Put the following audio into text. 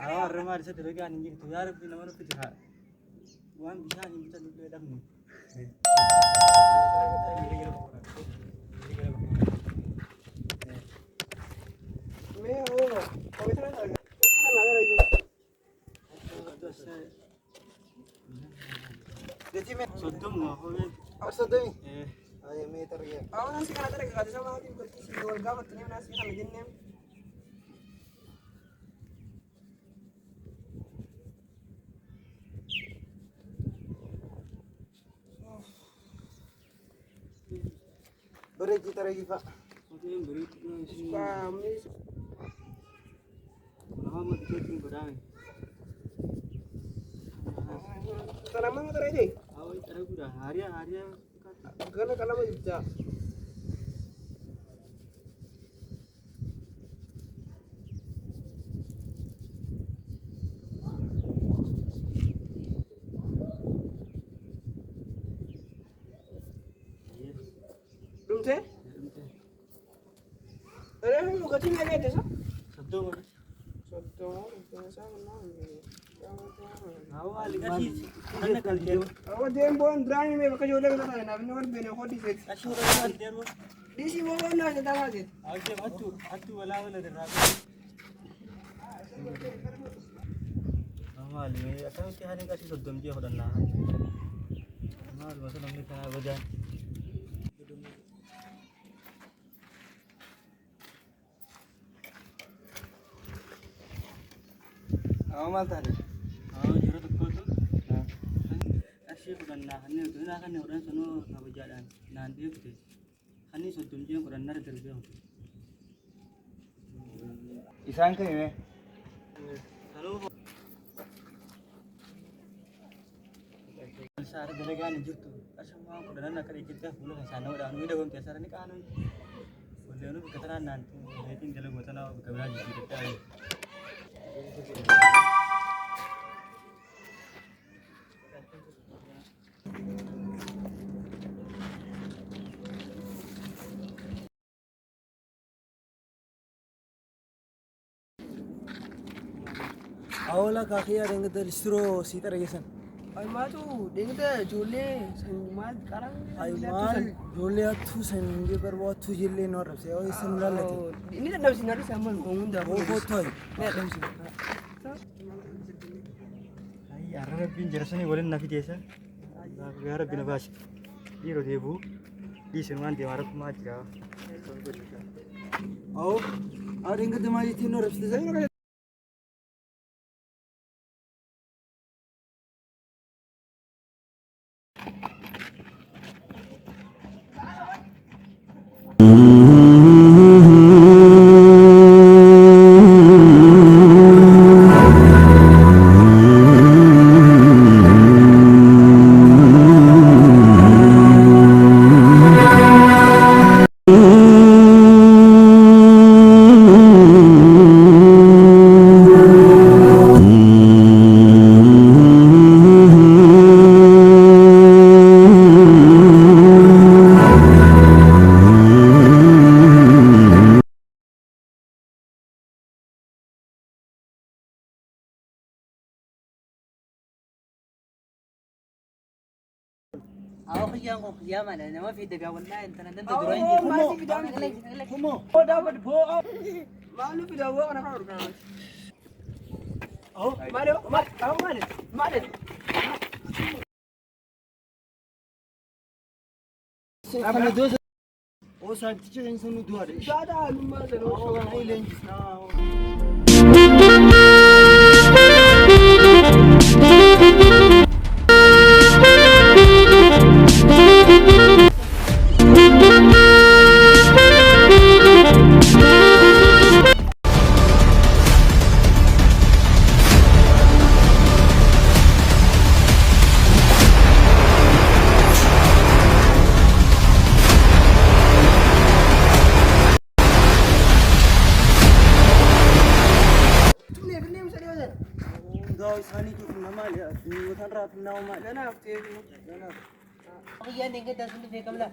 الرمال ستة كان يجي تجارب في نمر في تها وان بيشان يمشي تلو دمني मैं वो पवित्र ना लगा देखिए मैं सोचूं ना हो और सदमी अरे मैं तो ये आओ ना सिखाना तेरे का जैसा बात करती सी गोल का बतने ना सिखाना जिन्ने बड़े की तरह की पा मुझे बड़ी पा मैं nama mah itu berang. Tanaman mo tayo deh. Awal cara gula hari. Gana kalau mau juga. Belum sih? Ada yang mau kacang lagi ada sah? Satu. awal kasih mana kalian awal dia pun berani me baka jodoh kita na nabi nomor bene khodi set kasih orang dia lu di si mo na sa tama set aje hatu wala de rabi awal ini atau tihan kasih sodom je hodan lah mal masa namni ta bajan awal tadi jero to koto kasih hodan lah hani to na kan orang sono na bajadan nanti gitu hani sodom je hodan nar derbe hoto isan ke me halo sar dalagaan jirtu asama hodan na kare kita fulo sana udah anu udah gonte sar ni kanu boleh anu kataran nanti letin dalam gotana kabra jitu tai awala kakiya dengan tu distro sita regisan ay matu dengan tu jule sanjumal karang ay mal jule atu sanjye par wo atu jille no rase o isan lalate ini dah sinari saman ngunda wo fotoy ne dah sin ay arra bin jerasani bolen nafi desa gara binabas diro debu di senuan di marap majra au ada dengan tu mai tino rase saya أو خيام خيام أنا ما في دقة والله أنت أنت دراين ما في دقة هم هو دابد فوق ما له في دقة أنا خبر كمان أو ما له ما له أنا دوس أو سانتيجي إنسان دوار لا لا ما له أو أنا إلين Sani tu nama dia, ni bukan rat nama mana tu? Aku yang dengar dah sudah faham lah.